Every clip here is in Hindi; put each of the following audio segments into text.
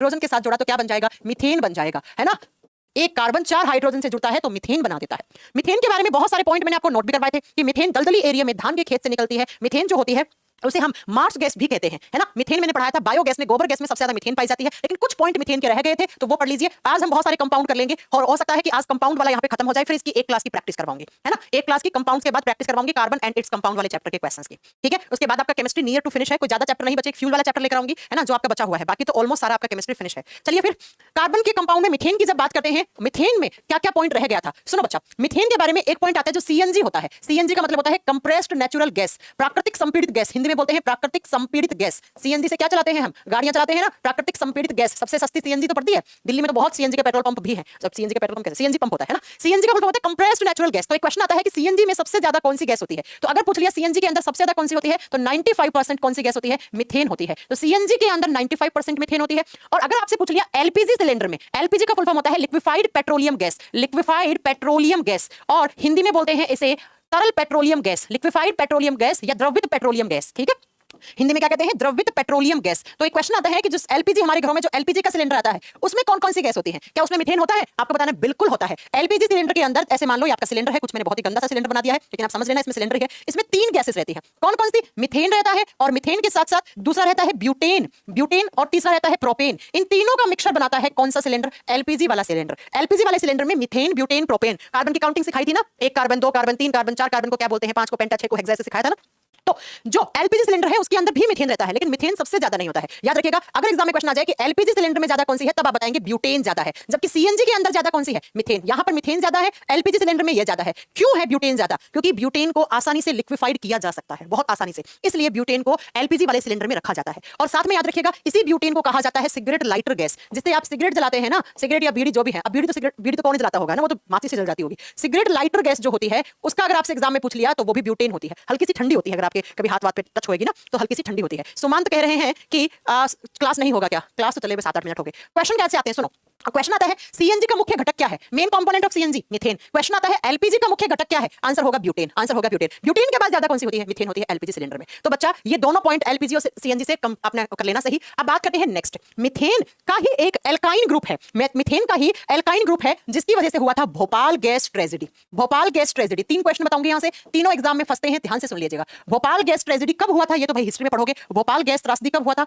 हाइड्रोजन के साथ जोड़ा तो क्या बन जाएगा, मीथेन बन जाएगा, है ना। एक कार्बन 4 हाइड्रोजन से जुड़ता है तो मीथेन बना देता है। मीथेन के बारे में बहुत सारे पॉइंट मैंने आपको नोट भी करवाए थे कि मीथेन दलदली एरिया में धान के खेत से निकलती है। मीथेन जो होती है उसे हम मार्स गैस भी कहते हैं, है ना। मीथेन मैंने पढ़ाया था बायोगैस में, गोबर गैस में सबसे ज्यादा मीथेन पाई जाती है, लेकिन कुछ पॉइंट मीथेन के रह गए थे तो वो पढ़ लीजिए। आज हम बहुत सारे कंपाउंड कर लेंगे और हो सकता है कि आज कंपाउंड वाला यहाँ पे खत्म हो जाए, फिर इसकी एक क्लास की प्रैक्टिस करवाऊंगी, है ना। एक क्लास की कंपाउंड के बाद प्रैक्टिस करवाऊंगी कार्बन एंड इट्स कंपाउंड वाले चैप्टर के क्वेश्चंस की, ठीक है। उसके बाद आपका केमिस्ट्री नियर टू फिनिश है, कोई ज्यादा चैप्टर नहीं बचे, फ्यूल वाला चैप्टर लेकर आऊंगी, है ना, जो आपका बचा हुआ है, बाकी तो ऑलमोस्ट सारा आपका केमिस्ट्री फिनिश है। चलिए फिर कार्बन के कंपाउंड में मीथेन की जब बात करते हैं, मीथेन में क्या क्या पॉइंट रह गया था, सुनो बच्चा। मीथेन के बारे में एक पॉइंट आता है जो सीएनजी होता है। सीएनजी का मतलब होता है कंप्रेस्ड नेचुरल गैस, प्राकृतिक संपीड़ित गैस, हिंदी में बोलते हैं प्राकृतिक संपीड़ित गैस। सीएनजी से क्या चलाते हैं हम, गाड़ियां चलाते हैं ना, प्राकृतिक संपीड़ित गैस। सबसे सस्ती सीएनजी तो पड़ती है, दिल्ली में तो बहुत सीएनजी के पेट्रोल पंप भी हैं। जब सीएनजी के पेट्रोल पंप कैसे सीएनजी पंप होता है ना, सीएनजी का मतलब होता है कंप्रेस्ड नेचुरल गैस। तो एक क्वेश्चन आता है कि सीएनजी में सबसे ज्यादा कौन सी गैस होती है, तो अगर पूछ लिया सीएनजी के अंदर सबसे ज्यादा कौन सी होती है, तो 95% कौन सी गैस होती है, मीथेन होती है। तो सीएनजी के अंदर 95% मीथेन होती है। और अगर आपसे पूछ लिया एलपीजी सिलेंडर में, एलपीजी का फुल फॉर्म होता है liquefied petroleum gas, liquefied petroleum gas, और हिंदी में बोलते हैं इसे तरल petroleum gas, liquefied petroleum gas या द्रवित पेट्रोलियम गैस, ठीक है। हिंदी में क्या कहते हैं, द्रवित पेट्रोलियम गैस। तो एक क्वेश्चन आता है कि जो एलपीजी हमारे घरों में जो एलपीजी का सिलेंडर आता है उसमें कौन कौन सी गैस होती है, क्या उसमें मीथेन होता है, आपको बताना बिल्कुल होता है। एलपीजी सिलेंडर के अंदर ऐसे मान लो ये आपका सिलेंडर है, कुछ मैंने बहुत ही गंदा सा सिलेंडर बना दिया है, लेकिन आप समझ लेना इसमें सिलेंडर है, इसमें 3 गैसेस रहती है। कौन कौन सी, मीथेन रहता है, और मीथेन के साथ साथ दूसरा रहता है ब्यूटेन, ब्यूटेन, और तीसरा रहता है प्रोपेन। इन तीनों का मिक्सचर बनाता है कौन सा सिलेंडर, एलपीजी वाला सिलेंडर। एलपीजी वाले सिलेंडर में मीथेन, ब्यूटेन, प्रोपेन, कार्बन की काउंटिंग सिखाई थी ना, 1 कार्बन, 2 कार्बन, 3 कार्बन, 4 कार्बन को क्या बोलते हैं, 5 को पेंटा, 6 को हेक्सा, ऐसे सिखाया था ना। तो जो एलपीजी सिलेंडर है उसके अंदर भी मीथेन रहता है, लेकिन मीथेन सबसे ज्यादा नहीं होता है। याद रखिएगा, अगर एग्जाम में क्वेश्चन आ जाए कि एलपीजी सिलेंडर में ज्यादा कौन सी है, तब आप बताएंगे ब्यूटेन ज्यादा है, जबकि सीएनजी के अंदर ज्यादा कौन सी है, मीथेन। यहां पर मीथेन ज्यादा है, एलपीजी सिलेंडर में यह ज्यादा है। क्यों है ब्यूटेन ज्यादा, क्योंकि ब्यूटेन को आसानी से लिक्विफाइड किया जा सकता है, बहुत आसानी से, इसलिए ब्यूटेन को एलपीजी वाले सिलेंडर में रखा जाता है। और साथ में याद रखिएगा, इसी ब्यूटेन को कहा जाता है सिगरेट लाइटर गैस। जिससे आप सिगरेट जलाते हैं ना, सिगरेट या बीड़ी जो भी है, अब बीड़ी तो कौन जलाता होगा ना, वो तो माचिस से जल जाती होगी। सिगरेट लाइटर गैस जो होती है उसका अगर आपसे एग्जाम में पूछ लिया तो वो भी ब्यूटेन होती है। हल्की सी ठंडी होती है, अगर आपके कभी हाथ वाथ पे टच होएगी ना तो हल्की सी ठंडी होती है। सुमंत कह रहे हैं कि क्लास नहीं होगा क्या, क्लास तो चले 7-8 मिनट हो गए। क्वेश्चन कैसे आते हैं सुनो। क्वेश्चन आता है सीएनजी का मुख्य घटक क्या है, main component of CNG methane. Question आता है एलपीजी का मुख्य घटक क्या है, आंसर होगा ब्यूटेन, आंसर होगा ब्यूटेन। ब्यूटेन के बाद ज्यादा कौन सी होती है, मीथेन होती है एलपीजी सिलेंडर में। तो बच्चा ये दोनों पॉइंट एलपीजी और सीएनजी से अपने कर लेना सही। अब बात करते हैं नेक्स्ट, मीथेन का ही एक एल्काइन ग्रुप है, मीथेन का ही एल्काइन ग्रुप है जिसकी वजह से हुआ था Bhopal gas tragedy. Bhopal gas tragedy 3 question बताऊंगी यहां से, तीनों एग्जाम में फंसते हैं, ध्यान से सुन लीजिएगा। भोपाल गैस ट्रेजेडी कब हुआ था, ये तो भाई हिस्ट्री में पढ़ोगे। भोपाल गैस त्रासदी कब हुआ था,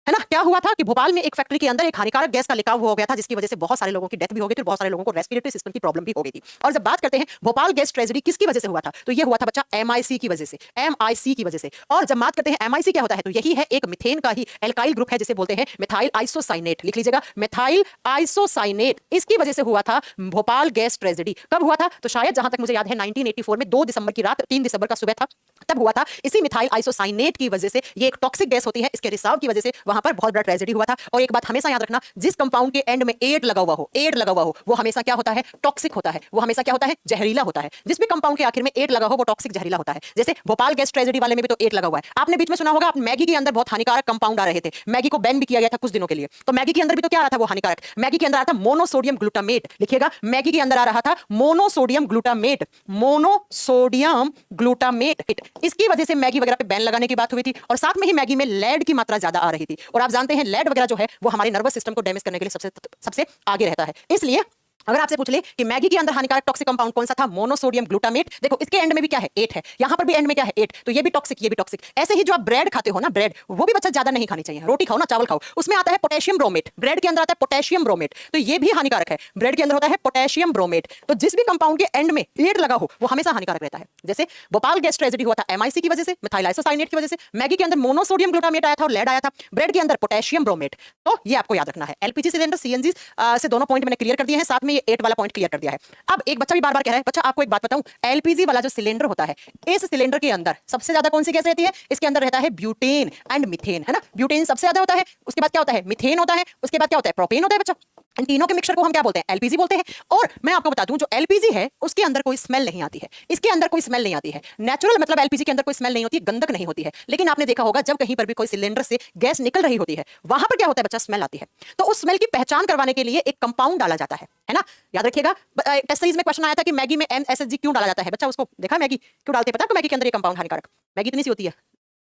है ना। क्या हुआ था कि भोपाल में एक फैक्ट्री के अंदर एक हानिकारक गैस का लिकाव हो गया था, जिसकी वजह से बहुत सारे लोगों की डेथ भी हो गई थी, बहुत सारे लोगों को रेस्पिरेटरी सिस्टम की प्रॉब्लम भी हो गई थी। और जब बात करते हैं भोपाल गैस ट्रेजेडी किसकी वजह से हुआ था, तो ये हुआ था बच्चा एमआईसी की वजह से, एमआईसी की वजह से। और जब बात करते हैं एमआईसी क्या होता है, तो यही है एक मीथेन का ही एल्काइल ग्रुप है जिसे बोलते हैं मिथाइल आइसोसाइनेट। लिख लीजिएगा, मिथाइल आइसोसाइनेट, इसकी वजह से हुआ था भोपाल गैस ट्रेजेडी। कब हुआ था, तो शायद जहां तक मुझे याद है 1984 में 2 दिसंबर की रात 3 दिसंबर का सुबह था, तब हुआ था। इसी मिथाइल आइसोसाइनेट की वजह से, ये एक टॉक्सिक गैस होती है, इसके रिसाव की वजह से वहां पर बहुत बड़ा ट्रेजेडी हुआ था। और एक बात हमेशा याद रखना, जिस कंपाउंड के एंड में एट लगा हुआ हो, एट लगा हुआ हो, वो हमेशा क्या होता है, टॉक्सिक होता है, वो हमेशा क्या होता है, जहरीला होता है। जिस भी कंपाउंड के आखिर में एट लगा हो वो टॉक्सिक जहरीला होता है। जैसे भोपाल गैस ट्रेजेडी वाले में भी तो एट लगा हुआ है। आपने बीच में सुना होगा मैगी के अंदर बहुत हानिकारक कंपाउंड आ रहे थे, मैगी को बैन भी किया गया था कुछ दिनों के लिए। तो मैगी के अंदर भी तो क्या आ रहा था, वो हानिकारक, मैगी के अंदर आ रहा था मोनोसोडियम ग्लूटामेट। लिखिएगा, मैगी के अंदर आ रहा था मोनोसोडियम ग्लूटामेट, मोनोसोडियम ग्लूटामेट। इसकी वजह से मैगी वगैरह पे बैन लगाने की बात हुई थी। और साथ में ही मैगी में लेड की मात्रा ज्यादा आ रही थी, और आप जानते हैं लेड वगैरह जो है वो हमारे नर्वस सिस्टम को डैमेज करने के लिए सबसे आगे रहता है। इसलिए अगर आपसे पूछ ले कि मैगी के अंदर हानिकारक टॉक्सिक कंपाउंड कौन सा था, मोनोसोडियम ग्लूटामेट। देखो इसके एंड में भी क्या है, 8 है, यहां पर भी एंड में क्या है, 8, तो ये भी टॉक्सिक, ये भी टॉक्सिक। ऐसे ही जो आप ब्रेड खाते हो ना, ब्रेड वो भी बच्चा ज्यादा नहीं खानी चाहिए। रोटी खाओ ना, चावल खाओ, उसमें आता है पोटेशियम ब्रोमेट, ब्रेड के अंदर आता है पोटेशियम ब्रोमेट, तो ये भी हानिकारक है। ब्रेड के अंदर होता है पोटेशियम ब्रोमेट। तो जिस भी कंपाउंड के एंड में 8 लगा हो वो हमेशा हानिकारक रहता है। जैसे भोपाल गैस ट्रेजेडी हुआ था एमआईसी की वजह से, मिथाइल आइसोसाइनेट की वजह से। मैगी के अंदर मोनोसोडियम ग्लूटामेट आया था और लेड आया था, ब्रेड के अंदर पोटेशियम ब्रोमेट। तो ये आपको याद रखना है। एलपीजी सिलेंडर, सीएनजी से दोनों पॉइंट मैंने क्लियर कर दिए हैं, साथ में ये 8 वाला पॉइंट क्लियर कर दिया है। अब एक बच्चा भी बार बार कह रहा है, बच्चा आपको एक बात बताऊं, एलपीजी वाला जो सिलेंडर होता है, इस सिलेंडर के अंदर सबसे ज्यादा कौन सी गैस रहती है, इसके अंदर रहता है ब्यूटेन एंड मीथेन, है ना। ब्यूटेन सबसे ज्यादा होता है, उसके बाद क्या होता है, मीथेन होता है, उसके बाद क्या होता है, प्रोपेन होता है बच्चा। इन तीनों के मिक्सचर को हम क्या बोलते हैं, एलपीजी बोलते हैं। और मैं आपको बता दूं, जो एलपीजी है उसके अंदर कोई स्मेल नहीं आती है, इसके अंदर कोई स्मेल नहीं आती है। नेचुरल मतलब एलपीजी के अंदर कोई स्मेल नहीं होती है, गंधक नहीं होती है। लेकिन आपने देखा होगा जब कहीं पर भी कोई सिलेंडर से गैस निकल रही होती है, वहां पर क्या होता है बच्चा, स्मेल आती है। तो उस स्मेल की पहचान करवाने के लिए एक कंपाउंड डाला जाता है ना। याद रखिएगा, टेस्ट सीरीज में क्वेश्चन आया था कि मैगी में एमएसएसजी क्यों डाला जाता है। बच्चा उसको देखा मैगी क्यों डालते हैं, पता है मैगी के अंदर ये कंपाउंड हानिकारक, मैगी इतनी सी होती है,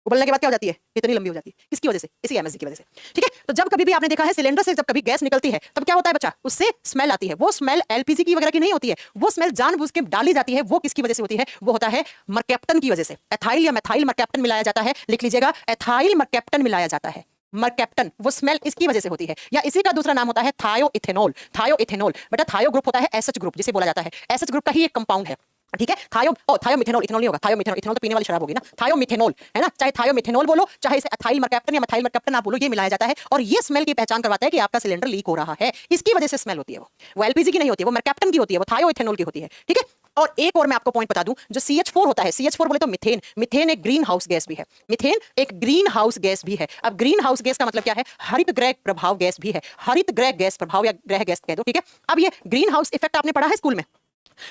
उबलने के बाद क्या हो जाती है, इतनी लंबी हो जाती है, किसकी वजह से, इसी एमएसजी की वजह से। ठीक है, तो जब कभी भी आपने देखा है सिलेंडर से जब कभी गैस निकलती है तब क्या होता है बच्चा, उससे स्मेल आती है। वो स्मेल एलपीजी की वगैरह की नहीं होती है, वो स्मेल जानबूझ के डाली जाती है। वो किसकी वजह से होती है, वो होता है मरकैप्टन की वजह से। एथाइल या मेथाइल मरकैप्टन मिलाया जाता है, लिख लीजिएगा, एथाइल मरकैप्टन मिलाया जाता है, मरकैप्टन। वो स्मेल इसकी वजह से होती है। या इसी का दूसरा नाम होता है थायोइथेनॉल। थायोइथेनॉल बेटा, थायो ग्रुप होता है एसएच ग्रुप जिसे बोला जाता है, एसएच ग्रुप का ही एक कंपाउंड है। ठीक है, थायोमिथेनॉल, इथेनॉल नहीं होगा, थायोमिथेनॉल, इथेनॉल तो पीने वाली शराब होगी ना, थायोमिथेनॉल है ना, चाहे थायोमिथेनॉल बोलो चाहे इसे एथाइल मरकैप्टन या मेथाइल मरकैप्टन आप बोलो, ये मिलाया जाता है और ये स्मेल की पहचान करवाता है कि आपका सिलेंडर लीक हो रहा है। इसकी वजह से स्मेल होती है। वो एलपीजी की नहीं होती है, वो मरकैप्टन की होती है, वो थायोइथेनॉल की होती है। ठीक है, और एक और मैं आपको पॉइंट बता दूं, जो CH4 होता है, CH4 बोले तो मिथेन। मिथेन एक ग्रीन हाउस गैस भी है, मिथेन एक ग्रीन हाउस गैस भी है। अब ग्रीन हाउस गैस का मतलब क्या है, हरित गृह प्रभाव गैस भी है, हरित गृह गैस प्रभाव या गृह गैस कह दो। ठीक है, अब ये ग्रीन हाउस इफेक्ट आपने पढ़ा है स्कूल में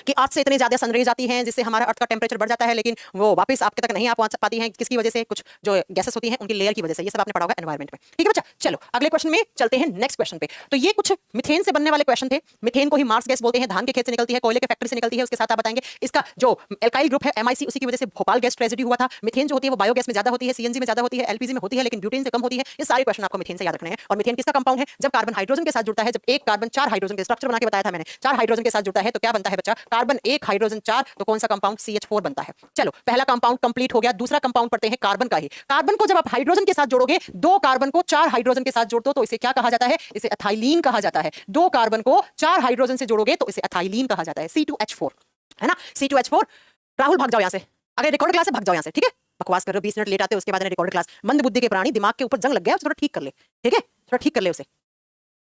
कि अर्थ से इतनी ज्यादा सनरेज आती हैं जिससे हमारा अर्थ का टेम्परेचर बढ़ जाता है, लेकिन वो वापस आपके तक नहीं आ पहुंच पाती हैं। किसकी वजह से, कुछ जो गैसेस होती हैं उनकी लेयर की वजह से। ये सब आपने पढ़ा होगा एनवायरमेंट में। ठीक है बच्चा, चलो अगले क्वेश्चन में चलते हैं, नेक्स्ट क्वेश्चन पे। तो ये कुछ मिथेन से बनने वाले क्वेश्चन थे। मिथेन को ही मार्स गैस बोलते हैं, धान के खेत से निकलती है, कोयले के फैक्ट्री से निकलती है। उसके साथ आप बताएंगे इसका जो एल्काइल ग्रुप है MIC, उसी की वजह से भोपाल गैस ट्रेजेडी हुआ था। मिथेन जो होती है वो बायोगैस में ज्यादा होती है, CNG में ज्यादा होती है, LPG में होती है, लेकिन ब्यूटेन से कम होती है। ये सारे क्वेश्चन आपको मिथेन से याद रखने हैं। और मिथेन किसका कंपाउंड है, जब कार्बन हाइड्रोजन के साथ जुड़ता है, जब एक कार्बन 4 हाइड्रोजन के स्ट्रक्चर बना के बताया था मैंने, 4 हाइड्रोजन के साथ जुड़ता है तो क्या बनता है बच्चा, कार्बन 1 हाइड्रोजन 4, तो कौन सा कंपाउंड, CH4 बनता है। चलो पहला कंपाउंड कंप्लीट हो गया, दूसरा कंपाउंड पढ़ते हैं कार्बन का ही। कार्बन को जब आप हाइड्रोजन के साथ जोड़ोगे, 2 कार्बन को 4 हाइड्रोजन के साथ जोड़ दो तो इसे क्या कहा जाता है, इसे एथाइलीन कहा जाता है। 2 कार्बन को 4 हाइड्रोजन से जोड़ोगे तो इसे एथाइलीन कहा जाता है, C2H4 है ना, C2H4। राहुल भाग जाओ यहां से, अगर रिकॉर्ड क्लास से भाग जाओ यहां से। ठीक है, बकवास कर रहे हो, 20 मिनट लेट आते हो, उसके बाद रिकॉर्ड क्लास। मंद बुद्धि के प्राणी, दिमाग के ऊपर जंग लग गया, थोड़ा ठीक कर ले। ठीक है, थोड़ा ठीक कर ले उसे।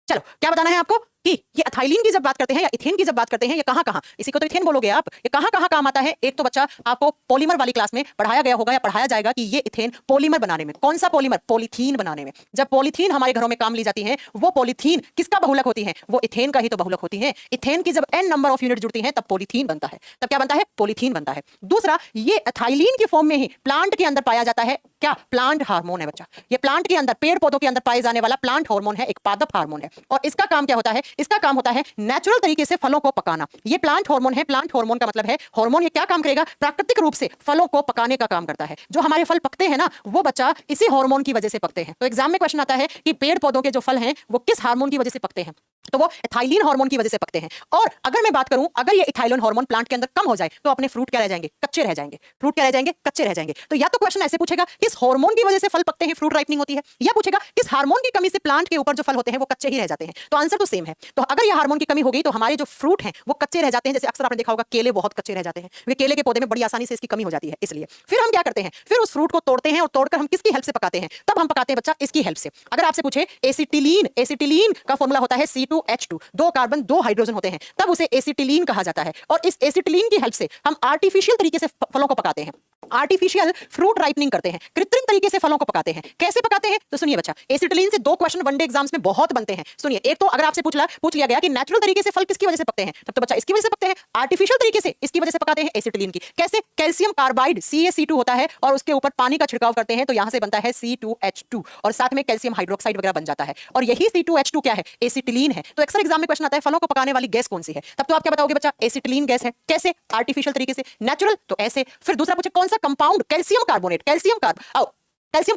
चलो क्या बताना है आपको कि ये एथाइलीन की जब बात करते हैं या इथेन की जब बात करते हैं, ये कहां इसी को तो इथेन बोलोगे आप, ये कहां काम आता है। एक तो बच्चा आपको पॉलीमर वाली क्लास में पढ़ाया गया होगा या पढ़ाया जाएगा कि ये इथेन पॉलीमर बनाने में, कौन सा पॉलीमर, पॉलीथीन बनाने में। जब पॉलीथीन हमारे घरों में काम ली जाती है, वो पॉलीथीन किसका बहुलक होती है, वो इथेन का ही तो बहुलक होती है। इथेन की जब n नंबर ऑफ यूनिट जुड़ती हैं तब पॉलीथीन बनता है, तब क्या बनता है, पॉलीथीन बनता है। दूसरा, ये एथाइलीन की फॉर्म में ही प्लांट के अंदर पाया जाता है, क्या, प्लांट हार्मोन है बच्चा। ये प्लांट के अंदर, पेड़ पौधों के अंदर पाए जाने वाला प्लांट हार्मोन है, एक पादप हार्मोन है। और इसका काम क्या होता है, इसका काम होता है नेचुरल तरीके से फलों को पकाना। ये प्लांट हार्मोन है। प्लांट हार्मोन का मतलब है हार्मोन, ये क्या काम करेगा, प्राकृतिक रूप से फलों को पकाने का काम करता है। जो हमारे फल पकते हैं ना, वो बच्चा इसी हार्मोन की वजह से पकते हैं। तो एग्जाम में क्वेश्चन आता है कि पेड़ पौधों के जो फल हैं वो किस हार्मोन की वजह से पकते हैं, तो वो एथाइलीन हार्मोन की वजह से पकते हैं। और अगर मैं बात करूं, अगर ये एथाइलीन हार्मोन प्लांट के अंदर कम हो जाए तो अपने फ्रूट क्या रह जाएंगे, कच्चे रह जाएंगे। फ्रूट क्या रह जाएंगे, कच्चे रह जाएंगे। तो या तो क्वेश्चन ऐसे पूछेगा किस हार्मोन की वजह से फल पकते हैं, फ्रूट राइपनिंग होती है, या पूछेगा किस हार्मोन की कमी से प्लांट के ऊपर जो फल होते हैं वो कच्चे ही रह जाते हैं। तो आंसर तो सेम है। तो अगर ये हार्मोन की कमी हो गई तो हमारे जो फ्रूट हैं वो कच्चे रह जाते हैं। जैसे अक्सर आपने देखा होगा केले बहुत कच्चे रह जाते हैं, वे केले के पौधे में बड़ी आसानी से इसकी कमी हो जाती है। इसलिए फिर हम क्या करते हैं, फिर उस फ्रूट को तोड़ते हैं और तोड़कर हम किसकी हेल्प से पकाते हैं, तब हम पकाते हैं बच्चा इसकी हेल्प से। अगर आपसे पूछे एसिटिलीन, एसिटिलीन का फॉर्मूला होता है C2H2, 2 कार्बन 2 हाइड्रोजन होते हैं, तब उसे एसिटिलीन कहा जाता है। और इस एसिटिलीन की हेल्प से हम आर्टिफिशियल तरीके से फलों को पकाते हैं, आर्टिफिशियल फ्रूट राइपनिंग करते हैं, कृत्रिम तरीके से फलों को पकाते हैं। कैसे पकाते हैं, तो सुनिए बच्चा, एसिटिलीन से 2 क्वेश्चन वनडे एग्जाम्स में बहुत बनते हैं। सुनिए, एक तो अगर आपसे पूछ लिया गया कि नेचुरल तरीके से फल किसकी वजह से पकते हैं, तब तो बच्चा इसकी वजह से पकते हैं। आर्टिफिशियल तरीके से इसकी वजह से पकाते हैं एसिटिलीन की। कैसे, कैल्शियम कार्बाइड CaC2 होता है और उसके ऊपर पानी का छिड़काव करते हैं तो यहां से बनता है C2H2 और साथ में कैल्शियम हाइड्रोक्साइड वगैरह बन जाता है। और यही C2H2 क्या है, एसिटिलीन है। तो अक्सर एग्जाम में क्वेश्चन आता है फलों को पकाने वाली गैस कौन सी है, तब तो आप क्या बताओगे बच्चा, एसिटिलीन गैस है। कैसे, आर्टिफिशियल तरीके से, नेचुरल तो ऐसे। फिर दूसरा पूछे कौन सा compound, calcium carbonate, calcium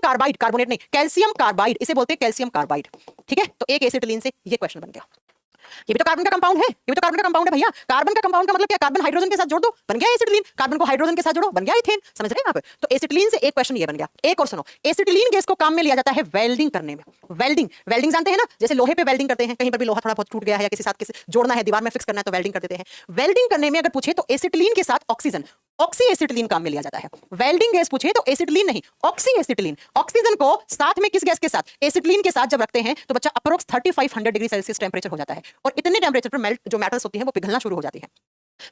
carbide, carbonate नहीं, कैल्शियम कार्बाइड, इसे बोलते हैं कैल्शियम कार्बाइड। ठीक है, तो एक एसिटिलीन से ये क्वेश्चन बन गया। ये भी तो कार्बन का कंपाउंड है, ये भी तो कार्बन का कंपाउंड है भैया। कार्बन का कंपाउंड का मतलब क्या, कार्बन हाइड्रोजन के साथ जोड़ दो बन गया एसिटिलीन, कार्बन को हाइड्रोजन के साथ जोड़ो बन गया इथेन। समझ रहे हैं आप। तो एसिटिलीन से एक क्वेश्चन ये बन गया। एक और सुनो, एसिटिलीन गैस को काम में लिया जाता है वेल्डिंग करने में। वेल्डिंग जानते हैं ना, जैसे लोहे पे वेल्डिंग करते हैं, कहीं पर भी लोहा थोड़ा बहुत टूट गया है या किसी साथ किसी जोड़ना है, दीवार में फिक्स करना है तो वेल्डिंग कर देते हैं। वेल्डिंग करने में अगर पूछे तो एसिटिलीन के साथ ऑक्सीजन, ऑक्सी एसिटिलीन काम में लिया जाता है। वेल्डिंग गैस पूछे तो एसिटिलीन नहीं, ऑक्सी एसिटिलीन। ऑक्सीजन को साथ में किस गैस के साथ, एसिटिलीन के साथ जब रखते हैं तो बच्चा अप्रोक्स 3500 डिग्री सेल्सियस टेंपरेचर हो जाता है। और इतने टेंपरेचर पर मेल्ट जो मेटल्स होती हैं वो पिघलना शुरू हो जाती हैं,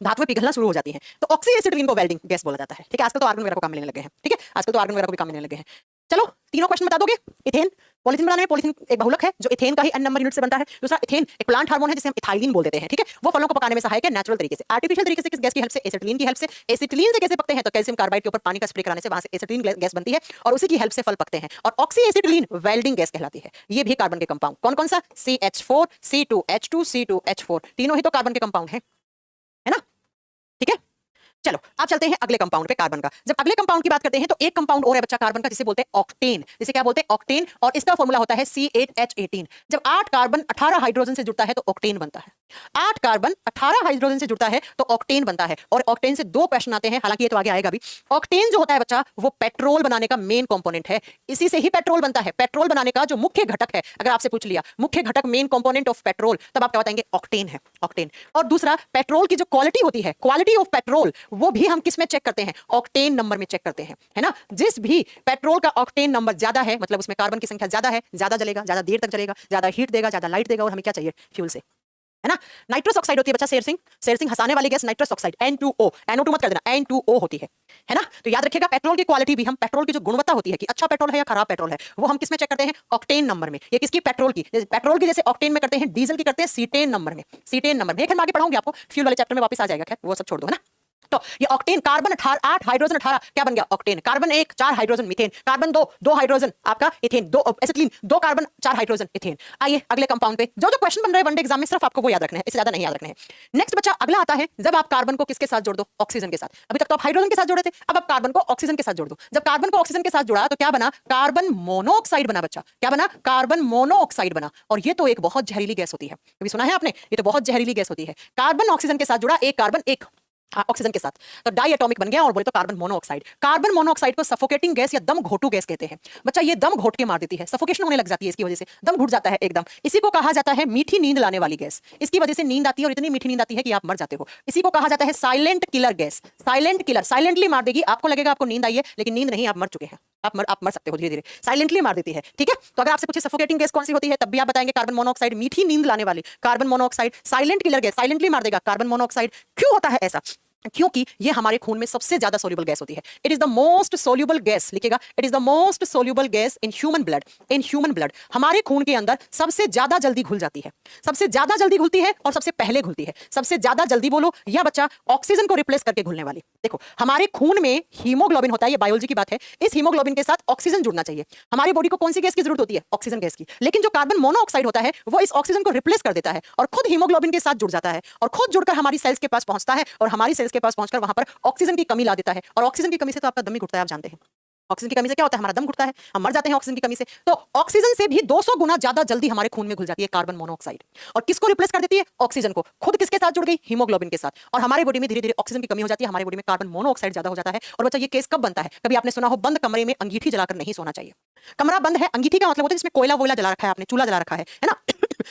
धातुएं पिघलना शुरू हो जाती हैं। तो ऑक्सी एसिटिलीन को वेल्डिंग गैस बोला जाता है। ठीक है, आजकल तो आर्गन वगैरह को काम लेने लगे हैं। ठीक है, आजकल तो आर्गन वगैरह को भी काम लेने लगे हैं। चलो तीनों क्वेश्चन बता दोगे। इथेन, पॉलीथीन बनाने में पॉलीथीन एक बहुलक है जो इथेन का ही n नंबर यूनिट से बनता है। दूसरा, इथेन एक प्लांट हार्मोन है जिसे हम इथाइलिन बोल देते हैं। ठीक है, वो फलों को पकाने में सहायक है नेचुरल तरीके से। आर्टिफिशियल तरीके से किस गैस की हेल्प से, एसिटिलीन की हेल्प से। एसिटिलीन से कैसे पकते हैं, तो कैल्शियम कार्बाइड के ऊपर पानी का स्प्रे कराने से वहां से एसिटिलीन गैस बनती है और उसी की हेल्प से फल पकते हैं। और ऑक्सी एसिटिलीन वेल्डिंग गैस कहलाती है। ये भी कार्बन के कंपाउंड, कौन कौन सा, CH4, C2H2, C2H4, तीनों ही तो कार्बन के कंपाउंड है ना। ठीक है, चलो अब चलते हैं अगले कंपाउंड पे, कार्बन का। जब अगले कंपाउंड की बात करते हैं तो एक कंपाउंड और है बच्चा कार्बन का, जिसे बोलते हैं ऑक्टेन। जिसे क्या बोलते हैं? ऑक्टेन। और इसका फॉर्मूला होता है C8H18। जब 8 कार्बन 18 हाइड्रोजन से जुड़ता है तो ऑक्टेन बनता है। 8 कार्बन 18 हाइड्रोजन से जुड़ता है तो ऑक्टेन बनता है। और ऑक्टेन से दो क्वेश्चन आते हैं, हालांकि ये तो आगे आएगा भी। ऑक्टेन जो होता है बच्चा, वो पेट्रोल बनाने का मेन कंपोनेंट है। इसी से ही पेट्रोल बनता है। पेट्रोल बनाने का जो मुख्य घटक है, अगर आपसे पूछ लिया मुख्य घटक, मेन कंपोनेंट ऑफ पेट्रोल, तब आप क्या बताएंगे? ऑक्टेन है, ऑक्टेन। और दूसरा, पेट्रोल की जो क्वालिटी होती है, क्वालिटी ऑफ पेट्रोल, वो भी हम किस में चेक करते हैं? ऑक्टेन नंबर में चेक करते हैं, है ना। जिस भी पेट्रोल का ऑक्टेन नंबर ज्यादा है, मतलब उसमें कार्बन की संख्या ज्यादा है, ज्यादा जलेगा, ज्यादा देर तक जलेगा, ज्यादा हीट देगा, ज्यादा लाइट देगा। और हमें क्या चाहिए? फ्यूल से, है ना। नाइट्रस ऑक्साइड होती है बच्चा, शेर सिंह हंसाने वाली gas nitrous oxide, N2O, NO2 मत कर देना, N2O होती है ना। तो याद रखिएगा, पेट्रोल की क्वालिटी भी हम, पेट्रोल की जो गुणवत्ता होती है कि अच्छा पेट्रोल है या खराब पेट्रोल है, वो हम किसमें चेक करते हैं? ऑक्टेन नंबर में। ये किसकी? पेट्रोल की। पेट्रोल की जैसे ऑक्टेन में करते हैं, डीजल की करते हैं सीटेन नंबर में, सीटेन नंबर में। एक हम आगे पढ़ाऊंगी आपको, फ्यूल वाले चैप्टर में वापस आ जाएगा, खैर वो सब छोड़ दो, है ना। तो ये ऑक्टेन, कार्बन 8 हाइड्रोजन 18 क्या बन गया? Octane. Carbon 1 4 hydrogen methane, carbon 2 hydrogen आपका ethane, 2 acetylene, 2 carbon 4 hydrogen ethane. आइए अगले कंपाउंड पे, जो क्वेश्चन बन रहे हैं वनडे एग्जाम में, सिर्फ आपको वो याद रखना है, इससे ज्यादा नहीं याद रखना है। नेक्स्ट बच्चा अगला आता है, जब आप कार्बन को किसके साथ जोड़ दो? ऑक्सीजन के साथ। अभी तक तो आप हाइड्रोजन के साथ जोड़े थे, अब आप कार्बन को ऑक्सीजन के साथ जोड़ दो। जब कार्बन को ऑक्सीजन के साथ जोड़ा तो क्या बना? कार्बन मोनोऑक्साइड बना बच्चा। क्या बना? कार्बन मोनोऑक्साइड बना। और ये तो एक बहुत जहरीली गैस होती है, कभी सुना है आपने? ये तो बहुत जहरीली गैस होती है। कार्बन ऑक्सीजन के साथ जुड़ा, एक कार्बन एक ऑक्सीजन के साथ, तो डाई एटॉमिक बन गया, और बोले तो कार्बन मोनोऑक्साइड। कार्बन मोनोऑक्साइड को सफोकेटिंग गैस या दम घोटू गैस कहते हैं बच्चा। ये दम घोट के मार देती है, सफोकेशन होने लग जाती है इसकी वजह से, दम घुट जाता है एकदम। इसी को कहा जाता है मीठी नींद लाने वाली गैस। इसकी वजह से नींद आती है, और इतनी मीठी नींद आती है कि आप मर जाते हो। इसी को कहा जाता है silent killer gas. Silent killer, silently मार देगी, आपको लगेगा आपको नींद आई है, लेकिन नींद नहीं, आप मर चुके हैं। आप मर सकते हो धीरे धीरे, साइलेंटली मार देती है, ठीक है। तो अगर आपसे पूछे सफोकेटिंग गैस कौन सी होती है, तब भी आप बताएंगे कार्बन मोनोऑक्साइड। मीठी नींद लाने वाली carbon monoxide. Silent killer gas, silently मार देगा, कार्बन मोनोऑक्साइड। क्यों होता है ऐसा? क्योंकि ये हमारे खून में सबसे ज्यादा सोल्यूबल गैस होती है। It is the most soluble gas, लिखेगा, it is the most soluble gas in human blood. In human blood हमारे खून के अंदर सबसे ज्यादा जल्दी घुल जाती है, सबसे ज्यादा जल्दी घुलती है, और सबसे पहले घुलती है। सबसे ज्यादा जल्दी बोलो या बच्चा ऑक्सीजन को रिप्लेस करके घुलने वाली। देखो, हमारे खून में हीमोग्लोबिन होता है, ये बायोलॉजी की बात है। इस हीमोग्लोबिन के साथ ऑक्सीजन जुड़ना चाहिए। हमारी बॉडी को कौन सी गैस की जरूरत होती है? ऑक्सीजन गैस की। लेकिन जो कार्बन मोनोऑक्साइड होता है, वो इस ऑक्सीजन को रिप्लेस कर देता है, और खुद हीमोग्लोबिन के साथ जुड़ जाता है, और खुद जुड़कर हमारी सेल्स के पास पहुंचता है, और हमारी सेल्स के पास पहुंचकर वहां पर ऑक्सीजन की कमी ला देता है। और ऑक्सीजन की कमी से तो आपका दम ही घुटता है, आप जानते हैं। ऑक्सीजन की कमी से क्या होता है? हमारा दम घुटता है, हम मर जाते हैं ऑक्सीजन की कमी से। तो ऑक्सीजन से भी 200 गुना ज्यादा जल्दी हमारे खून में घुल जाती है कार्बन मोनोऑक्साइड। और किसको रिप्लेस कर देती है? ऑक्सीजन को। खुद किसके साथ जुड़ गई? हीमोग्लोबिन के साथ। और हमारी बॉडी में धीरे धीरे ऑक्सीजन की कमी हो जाती है, हमारी बॉडी में कार्बन मोनोऑक्साइड ज्यादा हो जाता है। और बच्चा, ये केस कब बनता है? कभी आपने सुना हो, बंद कमरे में अंगीठी जलाकर नहीं सोना चाहिए। कमरा बंद है, अंगीठी का मतलब होता है जिसमें कोयला वोयला जला रखा है आपने, चूल्हा जला रखा है ना।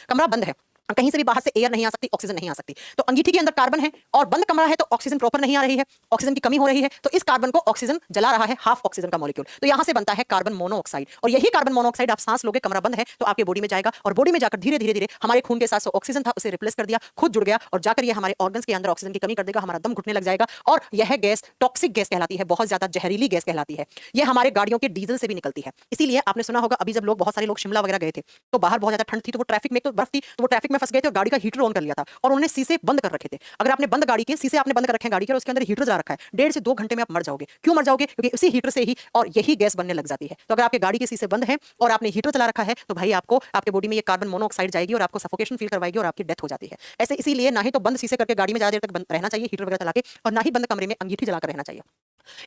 कमरा बंद है, कहीं से भी बाहर से एयर नहीं आ सकती, ऑक्सीजन नहीं आ सकती। तो अंगीठी के अंदर कार्बन है, और बंद कमरा है, तो ऑक्सीजन प्रॉपर नहीं आ रही है, ऑक्सीजन की कमी हो रही है। तो इस कार्बन को ऑक्सीजन जला रहा है, हाफ ऑक्सीजन का मॉलिक्यूल। तो यहां से बनता है कार्बन मोनोऑक्साइड। और यही कार्बन मोनोऑक्साइड आप सांस लोगे, कमरा बंद है, तो आपके बॉडी में जाएगा, और बॉडी में जाकर धीरे धीरे धीरे हमारे खून के साथ ऑक्सीजन था, उसे रिप्लेस कर दिया, खुद जुड़ गया, और जाकर ये हमारे ऑर्गन्स के अंदर ऑक्सीजन की कमी कर देगा, हमारा दम घुटने लग जाएगा। और यह गैस टॉक्सिक गैस कहलाती है, बहुत ज्यादा जहरीली गैस कहलाती है। यह हमारे गाड़ियों के डीजल से भी निकलती है। इसीलिए आपने सुना होगा, अभी जब बहुत सारे लोग शिमला वगैरह गए थे, तो बाहर बहुत ज्यादा ठंड थी, तो वो ट्रैफिक में, तो बर्फ थी, तो वो ट्रैफिक में फंस गए थे, और गाड़ी का हीटर ऑन कर लिया था, और उन्होंने शीशे बंद कर रखे थे। अगर आपने बंद गाड़ी के शीशे आपने बंद कर रखे हैं गाड़ी के, और उसके अंदर हीटर जला रखा है, 1.5 से 2 घंटे में आप मर जाओगे। क्यों मर जाओगे? क्योंकि उसी हीटर से ही और यही गैस बनने लग जाती है। तो अगर आपके गाड़ी के शीशे बंद हैं और आपने हीटर चला रखा है, तो भाई आपको, आपके बॉडी में ये कार्बन मोनोऑक्साइड जाएगी, और आपको सफोकेशन फील करवाएगी, और आपकी डेथ हो जाती है। ऐसे इसीलिए ना ही तो बंद शीशे करके गाड़ी में ज्यादा देर तक रहना चाहिए हीटर वगैरह चला के, और ना ही बंद कमरे में अंगीठी जलाकर रहना चाहिए।